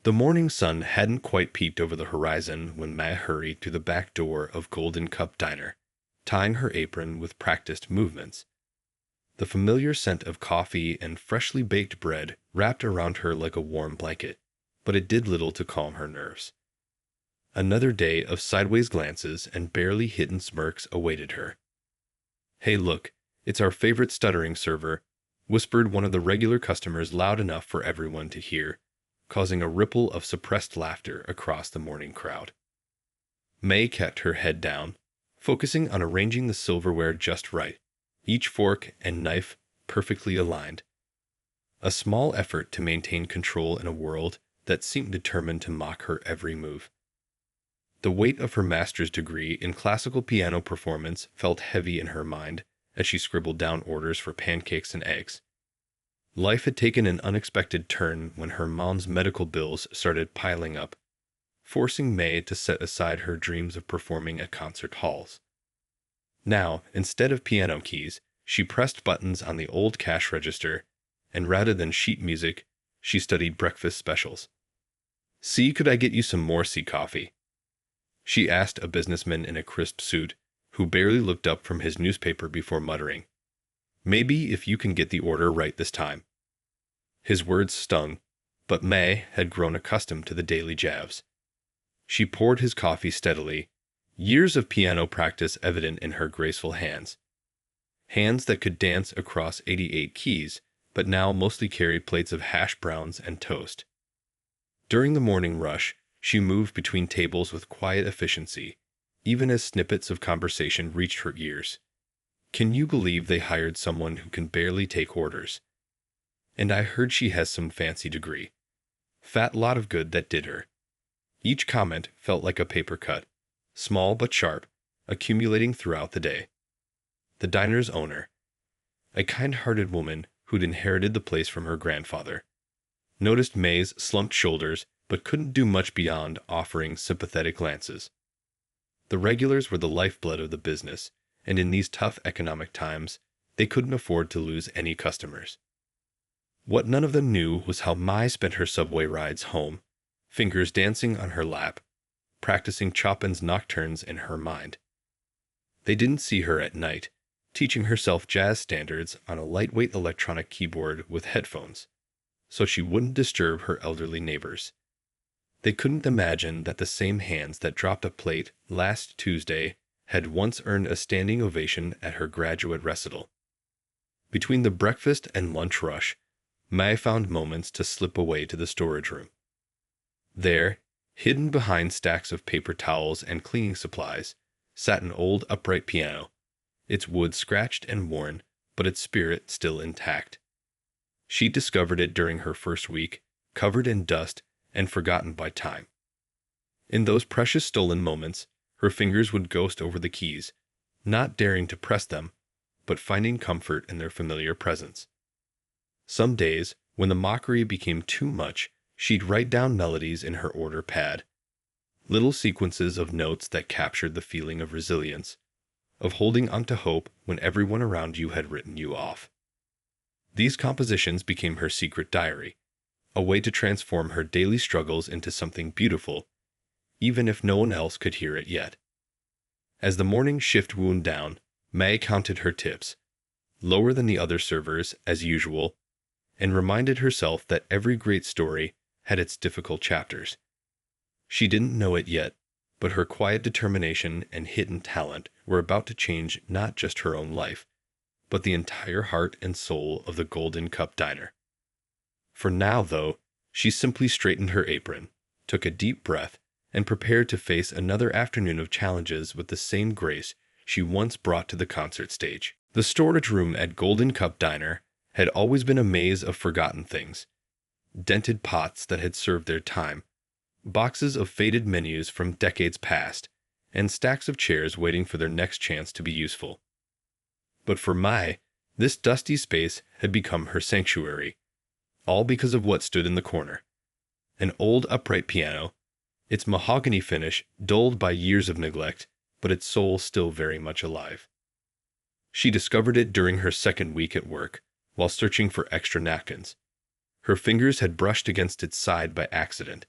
The morning sun hadn't quite peeped over the horizon when Mai hurried through the back door of Golden Cup Diner, tying her apron with practiced movements. The familiar scent of coffee and freshly baked bread wrapped around her like a warm blanket, but it did little to calm her nerves. Another day of sideways glances and barely hidden smirks awaited her. "Hey, look, it's our favorite stuttering server," whispered one of the regular customers loud enough for everyone to hear, causing a ripple of suppressed laughter across the morning crowd. May kept her head down, focusing on arranging the silverware just right, each fork and knife perfectly aligned. A small effort to maintain control in a world that seemed determined to mock her every move. The weight of her master's degree in classical piano performance felt heavy in her mind as she scribbled down orders for pancakes and eggs. Life had taken an unexpected turn when her mom's medical bills started piling up, forcing May to set aside her dreams of performing at concert halls. Now, instead of piano keys, she pressed buttons on the old cash register, and rather than sheet music, she studied breakfast specials. "See, could I get you some Morsi coffee?" she asked a businessman in a crisp suit, who barely looked up from his newspaper before muttering, "Maybe if you can get the order right this time." His words stung, but May had grown accustomed to the daily jabs. She poured his coffee steadily, years of piano practice evident in her graceful hands. Hands that could dance across 88 keys, but now mostly carried plates of hash browns and toast. During the morning rush, she moved between tables with quiet efficiency, even as snippets of conversation reached her ears. "Can you believe they hired someone who can barely take orders? And I heard she has some fancy degree. Fat lot of good that did her." Each comment felt like a paper cut, small but sharp, accumulating throughout the day. The diner's owner, a kind-hearted woman who'd inherited the place from her grandfather, noticed May's slumped shoulders but couldn't do much beyond offering sympathetic glances. The regulars were the lifeblood of the business, and in these tough economic times, they couldn't afford to lose any customers. What none of them knew was how Mai spent her subway rides home, fingers dancing on her lap, practicing Chopin's nocturnes in her mind. They didn't see her at night, teaching herself jazz standards on a lightweight electronic keyboard with headphones, so she wouldn't disturb her elderly neighbors. They couldn't imagine that the same hands that dropped a plate last Tuesday had once earned a standing ovation at her graduate recital. Between the breakfast and lunch rush, Mai found moments to slip away to the storage room. There, hidden behind stacks of paper towels and cleaning supplies, sat an old upright piano, its wood scratched and worn, but its spirit still intact. She discovered it during her first week, covered in dust and forgotten by time. In those precious stolen moments, her fingers would ghost over the keys, not daring to press them, but finding comfort in their familiar presence. Some days, when the mockery became too much, she'd write down melodies in her order pad, little sequences of notes that captured the feeling of resilience, of holding onto hope when everyone around you had written you off. These compositions became her secret diary, a way to transform her daily struggles into something beautiful, even if no one else could hear it yet. As the morning shift wound down, May counted her tips, lower than the other servers, as usual, and reminded herself that every great story had its difficult chapters. She didn't know it yet, but her quiet determination and hidden talent were about to change not just her own life, but the entire heart and soul of the Golden Cup Diner. For now, though, she simply straightened her apron, took a deep breath, and prepared to face another afternoon of challenges with the same grace she once brought to the concert stage. The storage room at Golden Cup Diner had always been a maze of forgotten things, dented pots that had served their time, boxes of faded menus from decades past, and stacks of chairs waiting for their next chance to be useful. But for Mai, this dusty space had become her sanctuary, all because of what stood in the corner. An old upright piano, its mahogany finish dulled by years of neglect, but its soul still very much alive. She discovered it during her second week at work, while searching for extra napkins. Her fingers had brushed against its side by accident,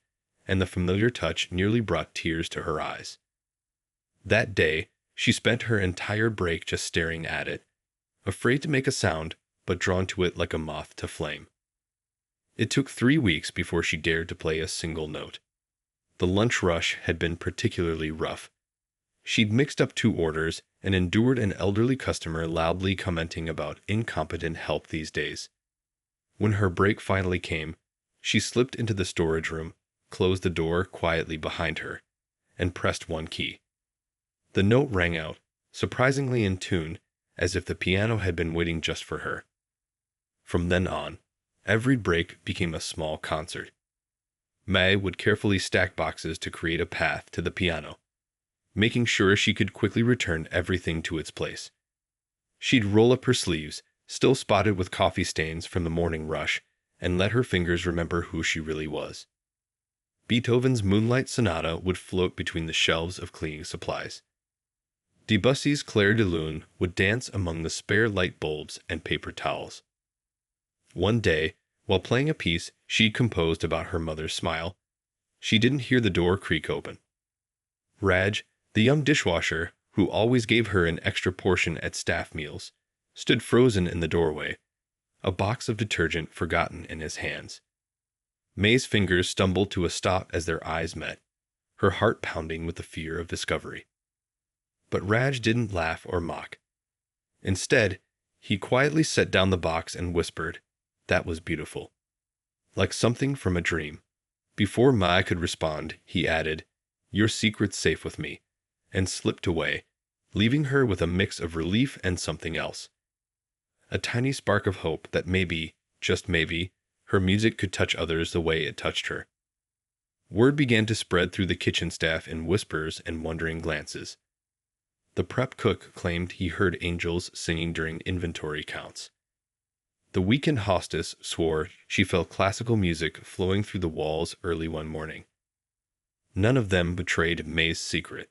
and the familiar touch nearly brought tears to her eyes. That day, she spent her entire break just staring at it, afraid to make a sound, but drawn to it like a moth to flame. It took 3 weeks before she dared to play a single note. The lunch rush had been particularly rough. She'd mixed up 2 orders and endured an elderly customer loudly commenting about incompetent help these days. When her break finally came, she slipped into the storage room, closed the door quietly behind her, and pressed one key. The note rang out, surprisingly in tune, as if the piano had been waiting just for her. From then on, every break became a small concert. May would carefully stack boxes to create a path to the piano, making sure she could quickly return everything to its place. She'd roll up her sleeves, still spotted with coffee stains from the morning rush, and let her fingers remember who she really was. Beethoven's Moonlight Sonata would float between the shelves of cleaning supplies. Debussy's Clair de Lune would dance among the spare light bulbs and paper towels. One day, while playing a piece she'd composed about her mother's smile, she didn't hear the door creak open. Raj, the young dishwasher, who always gave her an extra portion at staff meals, stood frozen in the doorway, a box of detergent forgotten in his hands. May's fingers stumbled to a stop as their eyes met, her heart pounding with the fear of discovery. But Raj didn't laugh or mock. Instead, he quietly set down the box and whispered, "That was beautiful." Like something from a dream. Before Mai could respond, he added, "Your secret's safe with me," and slipped away, leaving her with a mix of relief and something else. A tiny spark of hope that maybe, just maybe, her music could touch others the way it touched her. Word began to spread through the kitchen staff in whispers and wondering glances. The prep cook claimed he heard angels singing during inventory counts. The weekend hostess swore she felt classical music flowing through the walls early one morning. None of them betrayed May's secret,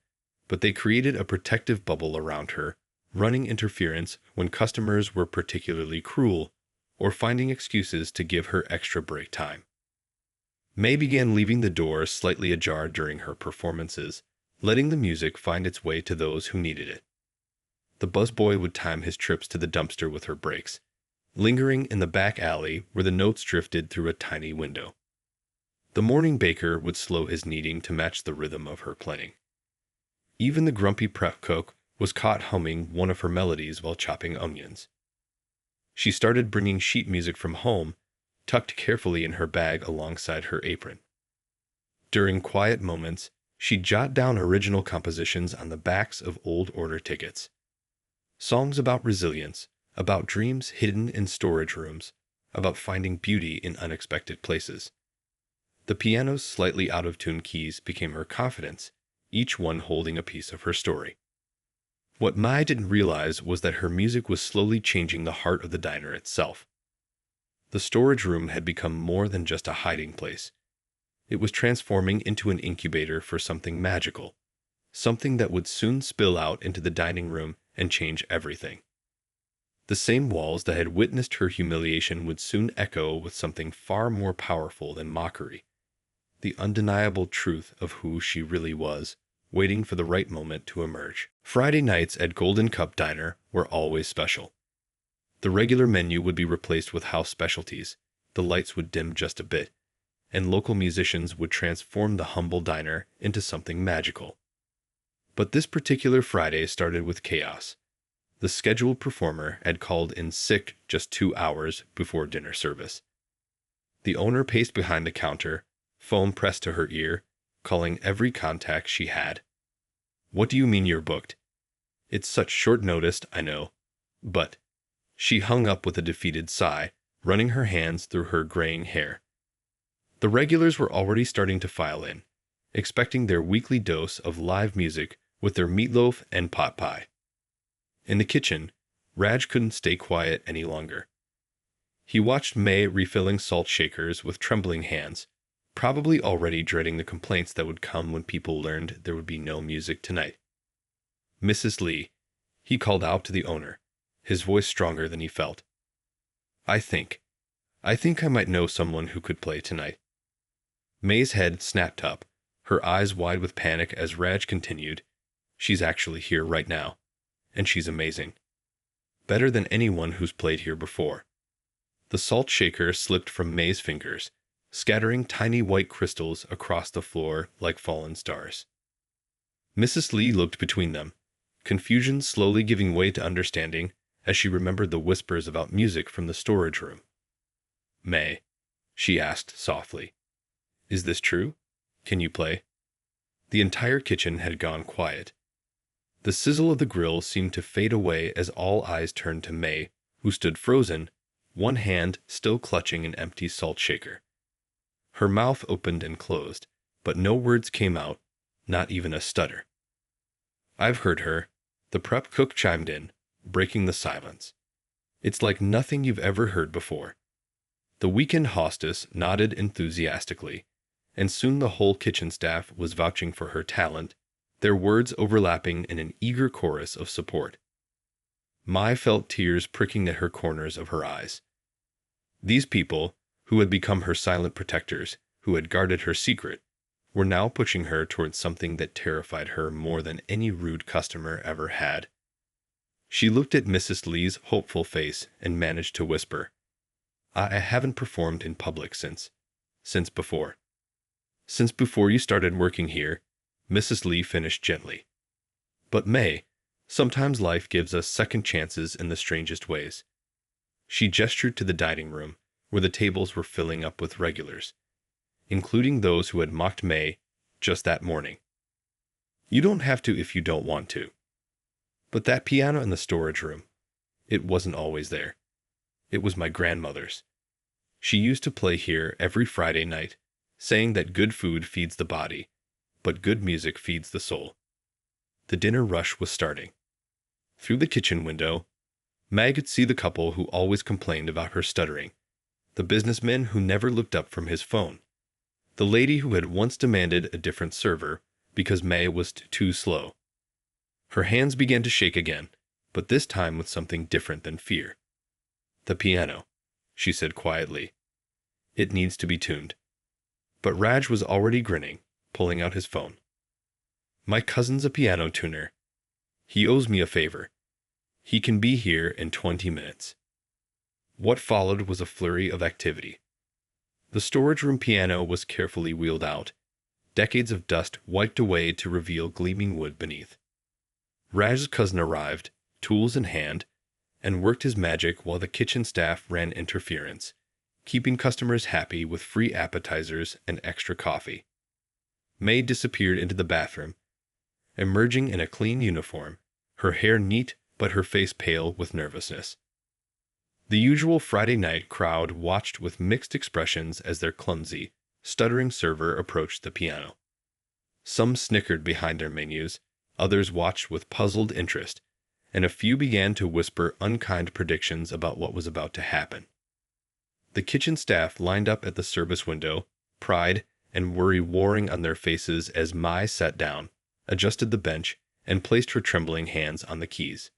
but they created a protective bubble around her, running interference when customers were particularly cruel or finding excuses to give her extra break time. May began leaving the door slightly ajar during her performances, letting the music find its way to those who needed it. The busboy would time his trips to the dumpster with her breaks, lingering in the back alley where the notes drifted through a tiny window. The morning baker would slow his kneading to match the rhythm of her playing. Even the grumpy prep cook was caught humming one of her melodies while chopping onions. She started bringing sheet music from home, tucked carefully in her bag alongside her apron. During quiet moments, she'd jot down original compositions on the backs of old order tickets. Songs about resilience, about dreams hidden in storage rooms, about finding beauty in unexpected places. The piano's slightly out-of-tune keys became her confidence, each one holding a piece of her story. What Mai didn't realize was that her music was slowly changing the heart of the diner itself. The storage room had become more than just a hiding place. It was transforming into an incubator for something magical, something that would soon spill out into the dining room and change everything. The same walls that had witnessed her humiliation would soon echo with something far more powerful than mockery, the undeniable truth of who she really was, waiting for the right moment to emerge. Friday nights at Golden Cup Diner were always special. The regular menu would be replaced with house specialties, the lights would dim just a bit, and local musicians would transform the humble diner into something magical. But this particular Friday started with chaos. The scheduled performer had called in sick just 2 hours before dinner service. The owner paced behind the counter, phone pressed to her ear, calling every contact she had. "What do you mean you're booked? It's such short notice, I know. But..." She hung up with a defeated sigh, running her hands through her graying hair. The regulars were already starting to file in, expecting their weekly dose of live music with their meatloaf and pot pie. In the kitchen, Raj couldn't stay quiet any longer. He watched May refilling salt shakers with trembling hands, probably already dreading the complaints that would come when people learned there would be no music tonight. "Mrs. Lee," he called out to the owner, his voice stronger than he felt. I think I might know someone who could play tonight." May's head snapped up, her eyes wide with panic as Raj continued, "She's actually here right now. And she's amazing. Better than anyone who's played here before." The salt shaker slipped from May's fingers, scattering tiny white crystals across the floor like fallen stars. Mrs. Lee looked between them, confusion slowly giving way to understanding as she remembered the whispers about music from the storage room. "May," she asked softly, "is this true? Can you play?" The entire kitchen had gone quiet. The sizzle of the grill seemed to fade away as all eyes turned to May, who stood frozen, one hand still clutching an empty salt shaker. Her mouth opened and closed, but no words came out, not even a stutter. "I've heard her," the prep cook chimed in, breaking the silence. "It's like nothing you've ever heard before." The weekend hostess nodded enthusiastically, and soon the whole kitchen staff was vouching for her talent, their words overlapping in an eager chorus of support. Mai felt tears pricking at her corners of her eyes. These people, who had become her silent protectors, who had guarded her secret, were now pushing her towards something that terrified her more than any rude customer ever had. She looked at Mrs. Lee's hopeful face and managed to whisper, "I haven't performed in public since before." "Since before you started working here," Mrs. Lee finished gently. "But May, sometimes life gives us second chances in the strangest ways." She gestured to the dining room, where the tables were filling up with regulars, including those who had mocked May just that morning. "You don't have to if you don't want to." "But that piano in the storage room, it wasn't always there. It was my grandmother's. She used to play here every Friday night, saying that good food feeds the body, but good music feeds the soul." The dinner rush was starting. Through the kitchen window, Mag could see the couple who always complained about her stuttering, the businessman who never looked up from his phone, the lady who had once demanded a different server because May was too slow. Her hands began to shake again, but this time with something different than fear. "The piano," she said quietly. "It needs to be tuned." But Raj was already grinning, pulling out his phone. "My cousin's a piano tuner. He owes me a favor. He can be here in 20 minutes. What followed was a flurry of activity. The storage room piano was carefully wheeled out, decades of dust wiped away to reveal gleaming wood beneath. Raj's cousin arrived, tools in hand, and worked his magic while the kitchen staff ran interference, keeping customers happy with free appetizers and extra coffee. May disappeared into the bathroom, emerging in a clean uniform, her hair neat but her face pale with nervousness. The usual Friday night crowd watched with mixed expressions as their clumsy, stuttering server approached the piano. Some snickered behind their menus, others watched with puzzled interest, and a few began to whisper unkind predictions about what was about to happen. The kitchen staff lined up at the service window, pride and worry warring on their faces as Mai sat down, adjusted the bench, and placed her trembling hands on the keys.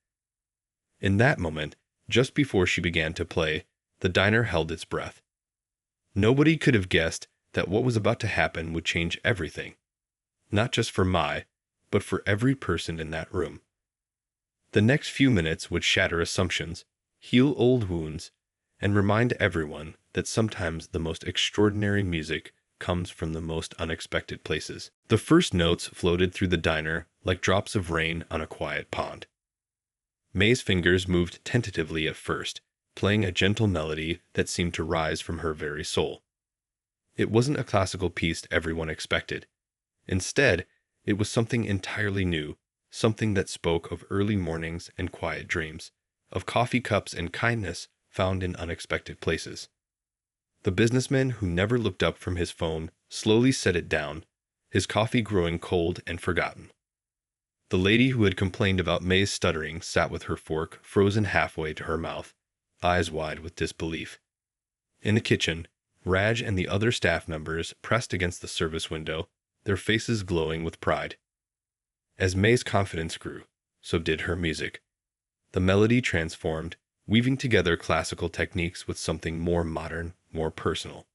In that moment, just before she began to play, the diner held its breath. Nobody could have guessed that what was about to happen would change everything, not just for Mai, but for every person in that room. The next few minutes would shatter assumptions, heal old wounds, and remind everyone that sometimes the most extraordinary music comes from the most unexpected places. The first notes floated through the diner like drops of rain on a quiet pond. May's fingers moved tentatively at first, playing a gentle melody that seemed to rise from her very soul. It wasn't a classical piece everyone expected. Instead, it was something entirely new, something that spoke of early mornings and quiet dreams, of coffee cups and kindness found in unexpected places. The businessman who never looked up from his phone slowly set it down, his coffee growing cold and forgotten. The lady who had complained about May's stuttering sat with her fork frozen halfway to her mouth, eyes wide with disbelief. In the kitchen, Raj and the other staff members pressed against the service window, their faces glowing with pride. As May's confidence grew, so did her music. The melody transformed, weaving together classical techniques with something more modern, more personal.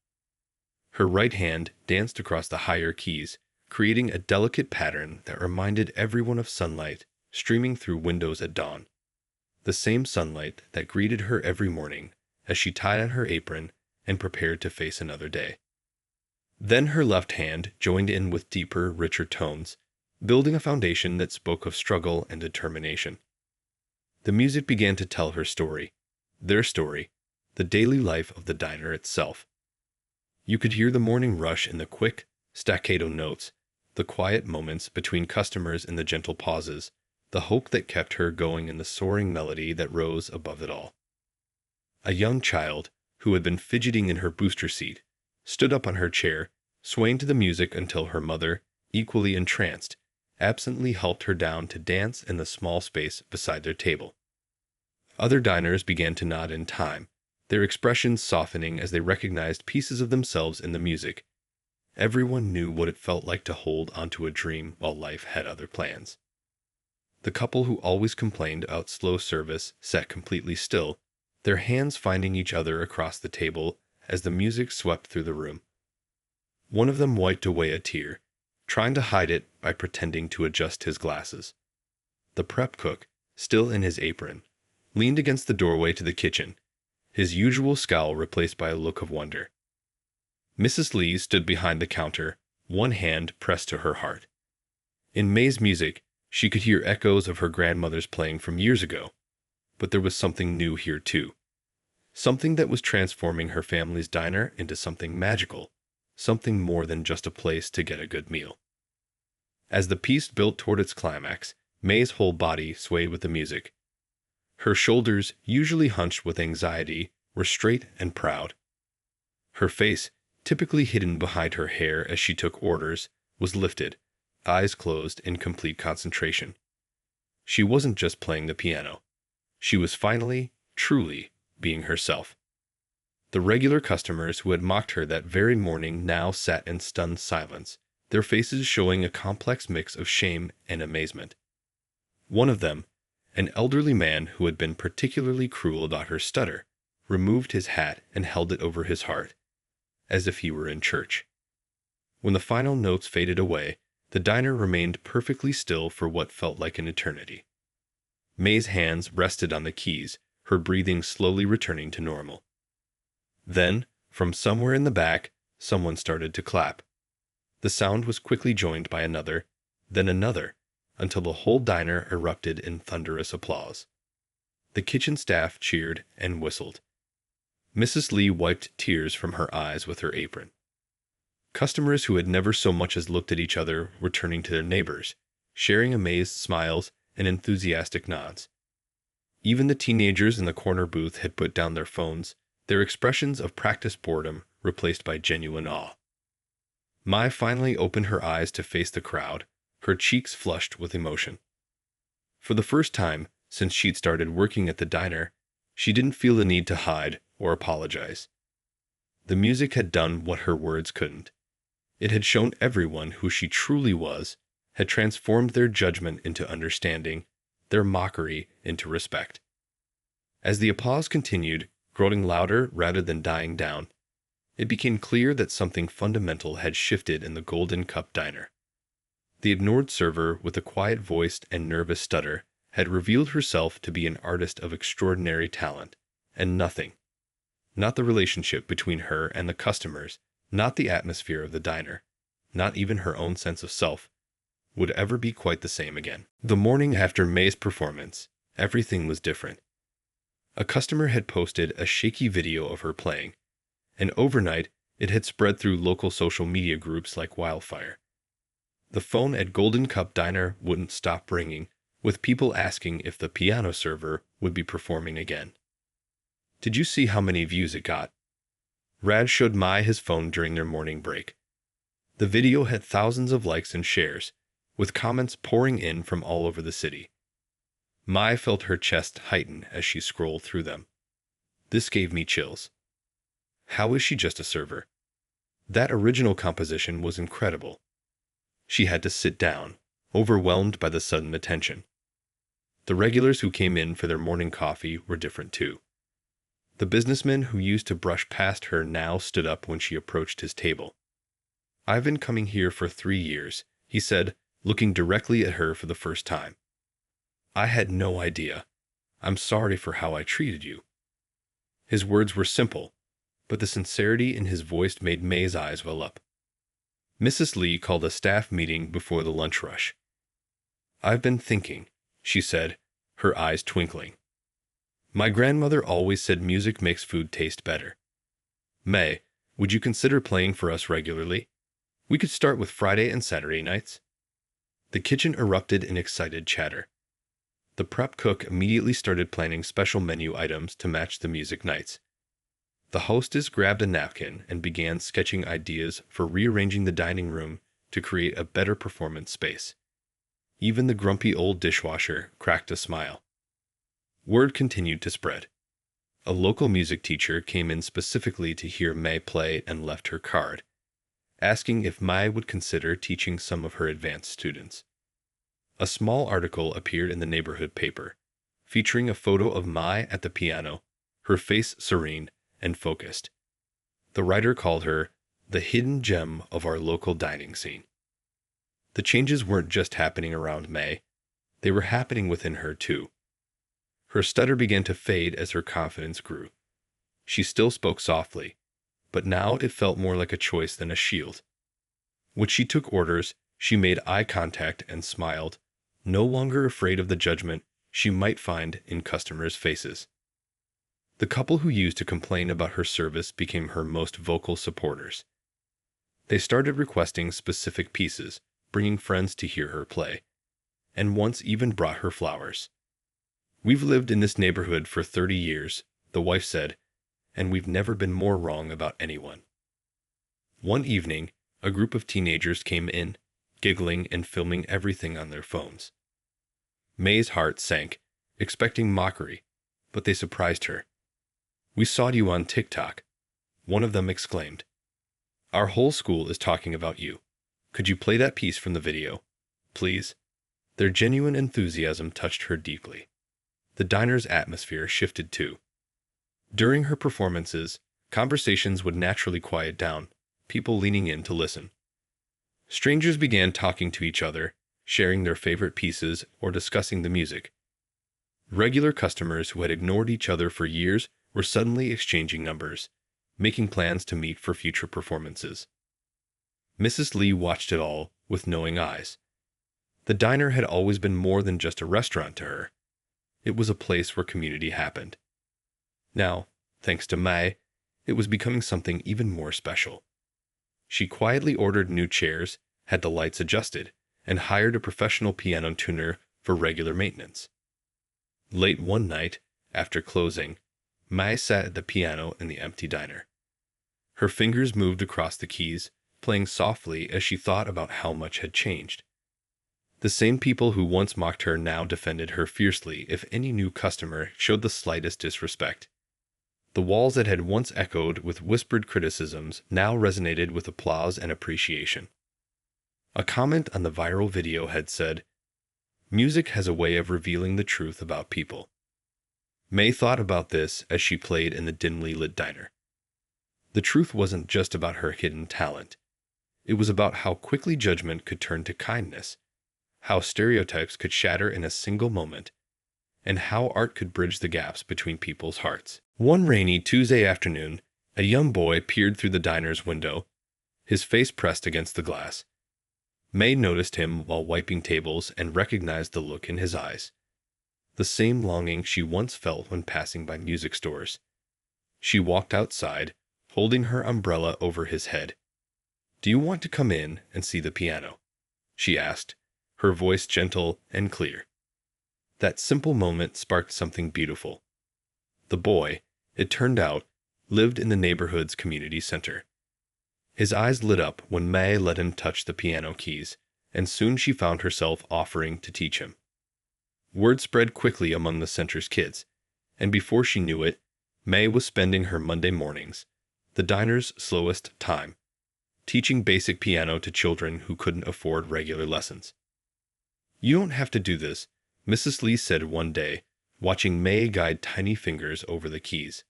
Her right hand danced across the higher keys, creating a delicate pattern that reminded everyone of sunlight streaming through windows at dawn. The same sunlight that greeted her every morning as she tied on her apron and prepared to face another day. Then her left hand joined in with deeper, richer tones, building a foundation that spoke of struggle and determination. The music began to tell her story, their story, the daily life of the diner itself. You could hear the morning rush in the quick, staccato notes, the quiet moments between customers in the gentle pauses, the hope that kept her going in the soaring melody that rose above it all. A young child, who had been fidgeting in her booster seat, stood up on her chair, swaying to the music until her mother, equally entranced, absently helped her down to dance in the small space beside their table. Other diners began to nod in time, their expressions softening as they recognized pieces of themselves in the music. Everyone knew what it felt like to hold onto a dream while life had other plans. The couple who always complained about slow service sat completely still, their hands finding each other across the table as the music swept through the room. One of them wiped away a tear, trying to hide it by pretending to adjust his glasses. The prep cook, still in his apron, leaned against the doorway to the kitchen, his usual scowl replaced by a look of wonder. Mrs. Lee stood behind the counter, one hand pressed to her heart. In May's music, she could hear echoes of her grandmother's playing from years ago, but there was something new here too. Something that was transforming her family's diner into something magical, something more than just a place to get a good meal. As the piece built toward its climax, May's whole body swayed with the music. Her shoulders, usually hunched with anxiety, were straight and proud. Her face, typically hidden behind her hair as she took orders, was lifted, eyes closed in complete concentration. She wasn't just playing the piano. She was finally, truly, being herself. The regular customers who had mocked her that very morning now sat in stunned silence, their faces showing a complex mix of shame and amazement. One of them, an elderly man who had been particularly cruel about her stutter, removed his hat and held it over his heart, as if he were in church. When the final notes faded away, the diner remained perfectly still for what felt like an eternity. May's hands rested on the keys, her breathing slowly returning to normal. Then, from somewhere in the back, someone started to clap. The sound was quickly joined by another, then another, until the whole diner erupted in thunderous applause. The kitchen staff cheered and whistled. Mrs. Lee wiped tears from her eyes with her apron. Customers who had never so much as looked at each other were turning to their neighbors, sharing amazed smiles and enthusiastic nods. Even the teenagers in the corner booth had put down their phones, their expressions of practiced boredom replaced by genuine awe. Mai finally opened her eyes to face the crowd, her cheeks flushed with emotion. For the first time since she'd started working at the diner, she didn't feel the need to hide or apologize. The music had done what her words couldn't. It had shown everyone who she truly was, had transformed their judgment into understanding, their mockery into respect. As the applause continued, growing louder rather than dying down, it became clear that something fundamental had shifted in the Golden Cup diner. The ignored server with a quiet voice and nervous stutter had revealed herself to be an artist of extraordinary talent, and nothing, not the relationship between her and the customers, not the atmosphere of the diner, not even her own sense of self, would ever be quite the same again. The morning after May's performance, everything was different. A customer had posted a shaky video of her playing, and overnight it had spread through local social media groups like wildfire. The phone at Golden Cup Diner wouldn't stop ringing, with people asking if the piano server would be performing again. Did you see how many views it got? Raj showed Mai his phone during their morning break. The video had thousands of likes and shares, with comments pouring in from all over the city. Mai felt her chest heighten as she scrolled through them. This gave me chills. How is she just a server? That original composition was incredible. She had to sit down, overwhelmed by the sudden attention. The regulars who came in for their morning coffee were different too. The businessman who used to brush past her now stood up when she approached his table. "I've been coming here for 3 years," he said, looking directly at her for the first time. "I had no idea. I'm sorry for how I treated you." His words were simple, but the sincerity in his voice made May's eyes well up. Mrs. Lee called a staff meeting before the lunch rush. "I've been thinking," she said, her eyes twinkling. "My grandmother always said music makes food taste better. May, would you consider playing for us regularly? We could start with Friday and Saturday nights." The kitchen erupted in excited chatter. The prep cook immediately started planning special menu items to match the music nights. The hostess grabbed a napkin and began sketching ideas for rearranging the dining room to create a better performance space. Even the grumpy old dishwasher cracked a smile. Word continued to spread. A local music teacher came in specifically to hear May play and left her card, asking if May would consider teaching some of her advanced students. A small article appeared in the neighborhood paper, featuring a photo of Mai at the piano, her face serene and focused. The writer called her the hidden gem of our local dining scene. The changes weren't just happening around May, they were happening within her too. Her stutter began to fade as her confidence grew. She still spoke softly, but now it felt more like a choice than a shield. When she took orders, she made eye contact and smiled, no longer afraid of the judgment she might find in customers' faces. The couple who used to complain about her service became her most vocal supporters. They started requesting specific pieces, bringing friends to hear her play, and once even brought her flowers. "We've lived in this neighborhood for 30 years, the wife said, "and we've never been more wrong about anyone." One evening, a group of teenagers came in, giggling and filming everything on their phones. May's heart sank, expecting mockery, but they surprised her. "We saw you on TikTok," one of them exclaimed. "Our whole school is talking about you. Could you play that piece from the video, please?" Their genuine enthusiasm touched her deeply. The diner's atmosphere shifted too. During her performances, conversations would naturally quiet down, people leaning in to listen. Strangers began talking to each other, sharing their favorite pieces or discussing the music. Regular customers who had ignored each other for years were suddenly exchanging numbers, making plans to meet for future performances. Mrs. Lee watched it all with knowing eyes. The diner had always been more than just a restaurant to her. It was a place where community happened. Now, thanks to May, it was becoming something even more special. She quietly ordered new chairs, had the lights adjusted, and hired a professional piano tuner for regular maintenance. Late one night, after closing, Mai sat at the piano in the empty diner. Her fingers moved across the keys, playing softly as she thought about how much had changed. The same people who once mocked her now defended her fiercely if any new customer showed the slightest disrespect. The walls that had once echoed with whispered criticisms now resonated with applause and appreciation. A comment on the viral video had said, "Music has a way of revealing the truth about people." May thought about this as she played in the dimly lit diner. The truth wasn't just about her hidden talent. It was about how quickly judgment could turn to kindness, how stereotypes could shatter in a single moment, and how art could bridge the gaps between people's hearts. One rainy Tuesday afternoon, a young boy peered through the diner's window, his face pressed against the glass. May noticed him while wiping tables and recognized the look in his eyes. The same longing she once felt when passing by music stores. She walked outside, holding her umbrella over his head. "Do you want to come in and see the piano?" she asked, her voice gentle and clear. That simple moment sparked something beautiful. The boy, it turned out, lived in the neighborhood's community center. His eyes lit up when May let him touch the piano keys, and soon she found herself offering to teach him. Word spread quickly among the center's kids, and before she knew it, May was spending her Monday mornings, the diner's slowest time, teaching basic piano to children who couldn't afford regular lessons. "You don't have to do this," Mrs. Lee said one day, watching May guide tiny fingers over the keys.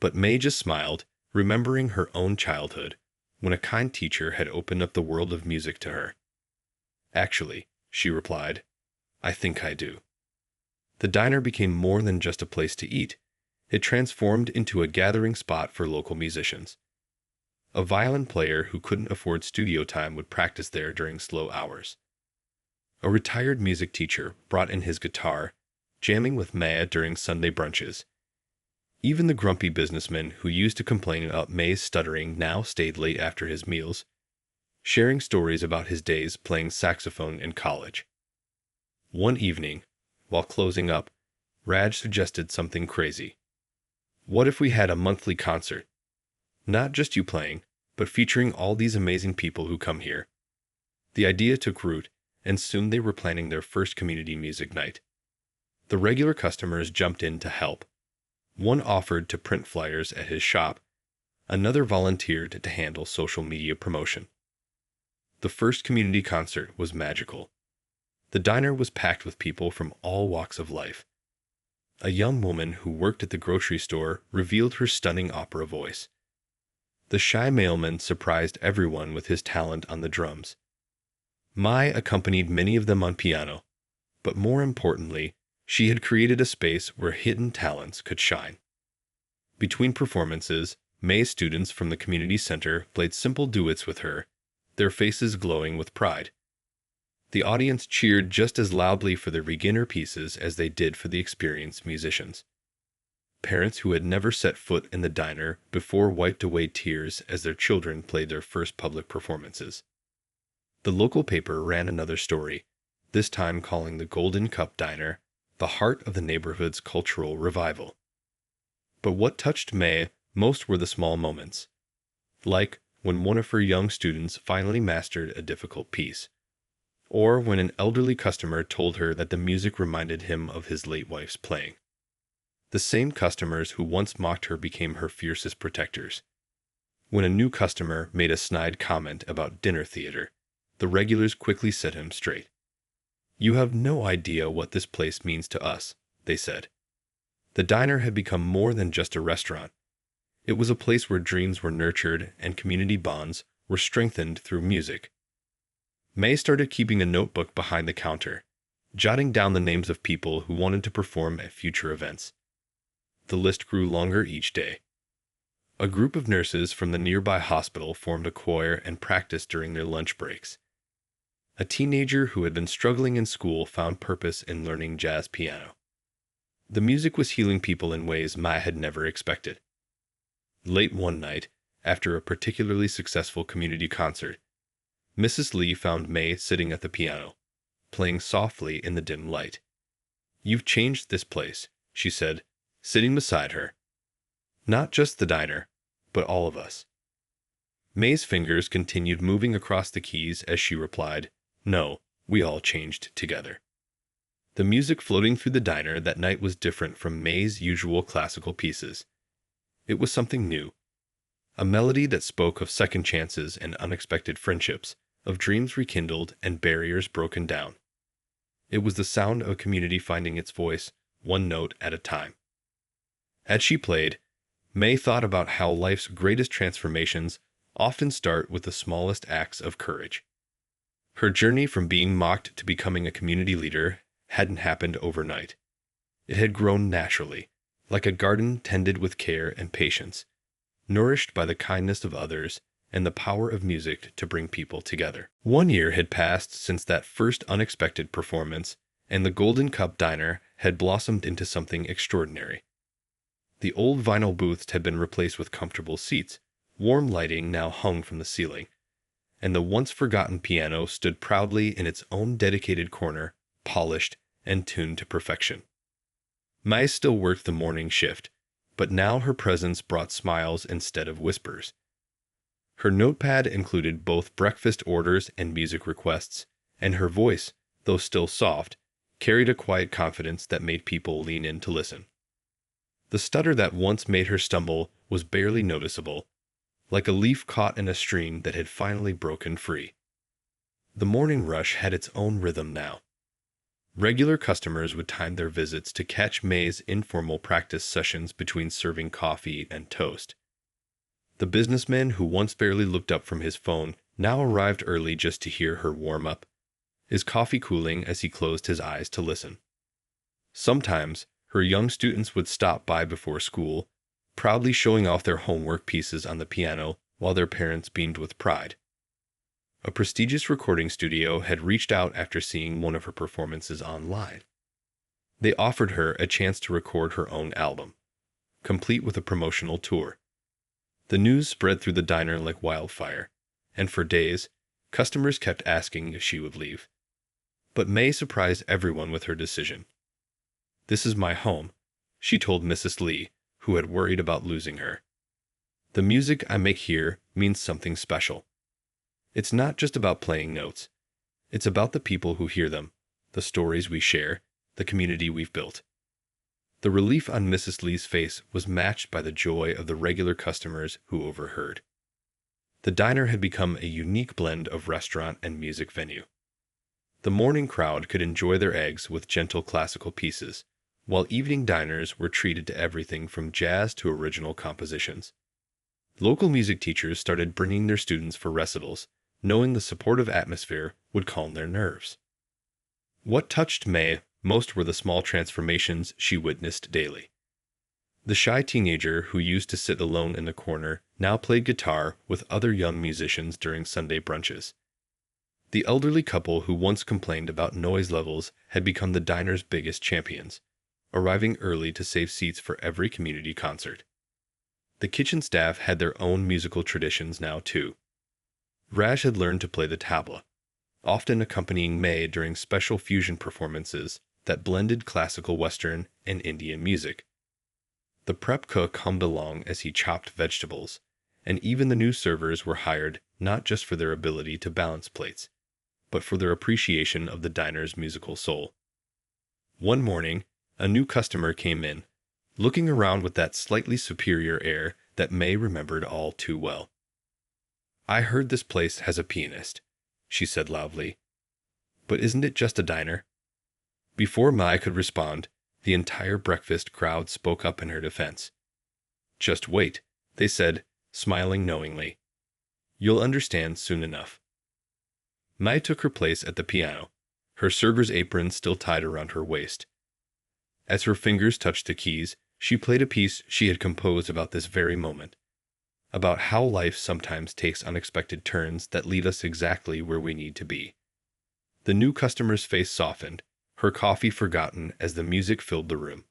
But May just smiled, remembering her own childhood, when a kind teacher had opened up the world of music to her. Actually, she replied, I think I do. The diner became more than just a place to eat. It transformed into a gathering spot for local musicians. A violin player who couldn't afford studio time would practice there during slow hours. A retired music teacher brought in his guitar, jamming with Maya during Sunday brunches. Even the grumpy businessman who used to complain about May's stuttering now stayed late after his meals, sharing stories about his days playing saxophone in college. One evening, while closing up, Raj suggested something crazy. What if we had a monthly concert? Not just you playing, but featuring all these amazing people who come here. The idea took root, and soon they were planning their first community music night. The regular customers jumped in to help. One offered to print flyers at his shop. Another volunteered to handle social media promotion. The first community concert was magical. The diner was packed with people from all walks of life. A young woman who worked at the grocery store revealed her stunning opera voice. The shy mailman surprised everyone with his talent on the drums. Mai accompanied many of them on piano, but more importantly, she had created a space where hidden talents could shine. Between performances, May's students from the community center played simple duets with her, their faces glowing with pride. The audience cheered just as loudly for their beginner pieces as they did for the experienced musicians. Parents who had never set foot in the diner before wiped away tears as their children played their first public performances. The local paper ran another story, this time calling the Golden Cup Diner the heart of the neighborhood's cultural revival. But what touched May most were the small moments, like when one of her young students finally mastered a difficult piece, or when an elderly customer told her that the music reminded him of his late wife's playing. The same customers who once mocked her became her fiercest protectors. When a new customer made a snide comment about dinner theater, the regulars quickly set him straight. You have no idea what this place means to us, they said. The diner had become more than just a restaurant. It was a place where dreams were nurtured and community bonds were strengthened through music. May started keeping a notebook behind the counter, jotting down the names of people who wanted to perform at future events. The list grew longer each day. A group of nurses from the nearby hospital formed a choir and practiced during their lunch breaks. A teenager who had been struggling in school found purpose in learning jazz piano. The music was healing people in ways Mai had never expected. Late one night, after a particularly successful community concert, Mrs. Lee found May sitting at the piano, playing softly in the dim light. You've changed this place, she said, sitting beside her. Not just the diner, but all of us. May's fingers continued moving across the keys as she replied, No, we all changed together. The music floating through the diner that night was different from May's usual classical pieces. It was something new. A melody that spoke of second chances and unexpected friendships, of dreams rekindled and barriers broken down. It was the sound of a community finding its voice, one note at a time. As she played, May thought about how life's greatest transformations often start with the smallest acts of courage. Her journey from being mocked to becoming a community leader hadn't happened overnight. It had grown naturally, like a garden tended with care and patience, nourished by the kindness of others and the power of music to bring people together. 1 year had passed since that first unexpected performance, and the Golden Cup Diner had blossomed into something extraordinary. The old vinyl booths had been replaced with comfortable seats, warm lighting now hung from the ceiling, and the once-forgotten piano stood proudly in its own dedicated corner, polished and tuned to perfection. Mai still worked the morning shift, but now her presence brought smiles instead of whispers. Her notepad included both breakfast orders and music requests, and her voice, though still soft, carried a quiet confidence that made people lean in to listen. The stutter that once made her stumble was barely noticeable, like a leaf caught in a stream that had finally broken free. The morning rush had its own rhythm now. Regular customers would time their visits to catch May's informal practice sessions between serving coffee and toast. The businessman who once barely looked up from his phone now arrived early just to hear her warm up, his coffee cooling as he closed his eyes to listen. Sometimes, her young students would stop by before school, proudly showing off their homework pieces on the piano while their parents beamed with pride. A prestigious recording studio had reached out after seeing one of her performances online. They offered her a chance to record her own album, complete with a promotional tour. The news spread through the diner like wildfire, and for days, customers kept asking if she would leave. But May surprised everyone with her decision. "This is my home," she told Mrs. Lee, who had worried about losing her. "The music I make here means something special. It's not just about playing notes. It's about the people who hear them, the stories we share, the community we've built." The relief on Mrs. Lee's face was matched by the joy of the regular customers who overheard. The diner had become a unique blend of restaurant and music venue. The morning crowd could enjoy their eggs with gentle classical pieces, while evening diners were treated to everything from jazz to original compositions. Local music teachers started bringing their students for recitals, knowing the supportive atmosphere would calm their nerves. What touched May most were the small transformations she witnessed daily. The shy teenager who used to sit alone in the corner now played guitar with other young musicians during Sunday brunches. The elderly couple who once complained about noise levels had become the diner's biggest champions, arriving early to save seats for every community concert. The kitchen staff had their own musical traditions now too. Raj had learned to play the tabla, often accompanying May during special fusion performances that blended classical Western and Indian music. The prep cook hummed along as he chopped vegetables, and even the new servers were hired not just for their ability to balance plates, but for their appreciation of the diner's musical soul. One morning, a new customer came in, looking around with that slightly superior air that May remembered all too well. "I heard this place has a pianist," she said loudly. "But isn't it just a diner?" Before Mai could respond, the entire breakfast crowd spoke up in her defense. "Just wait," they said, smiling knowingly. "You'll understand soon enough." Mai took her place at the piano, her server's apron still tied around her waist. As her fingers touched the keys, she played a piece she had composed about this very moment, about how life sometimes takes unexpected turns that lead us exactly where we need to be. The new customer's face softened, her coffee forgotten as the music filled the room.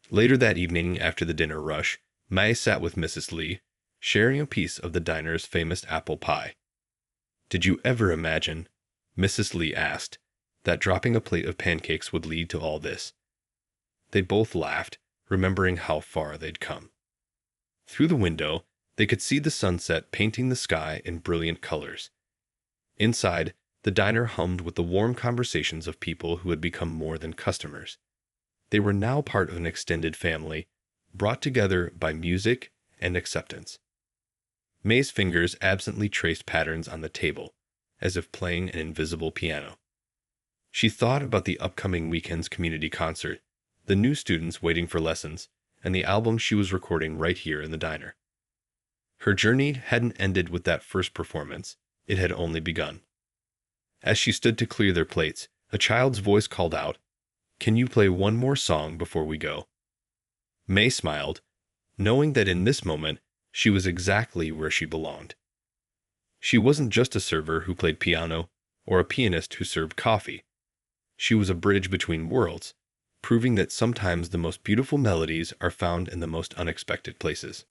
Later that evening, after the dinner rush, Mai sat with Mrs. Lee, sharing a piece of the diner's famous apple pie. "Did you ever imagine," Mrs. Lee asked, "that dropping a plate of pancakes would lead to all this?" They both laughed, remembering how far they'd come. Through the window, they could see the sunset painting the sky in brilliant colors. Inside, the diner hummed with the warm conversations of people who had become more than customers. They were now part of an extended family, brought together by music and acceptance. May's fingers absently traced patterns on the table, as if playing an invisible piano. She thought about the upcoming weekend's community concert, the new students waiting for lessons, and the album she was recording right here in the diner. Her journey hadn't ended with that first performance, it had only begun. As she stood to clear their plates, a child's voice called out, "Can you play one more song before we go?" May smiled, knowing that in this moment she was exactly where she belonged. She wasn't just a server who played piano or a pianist who served coffee. She was a bridge between worlds, proving that sometimes the most beautiful melodies are found in the most unexpected places.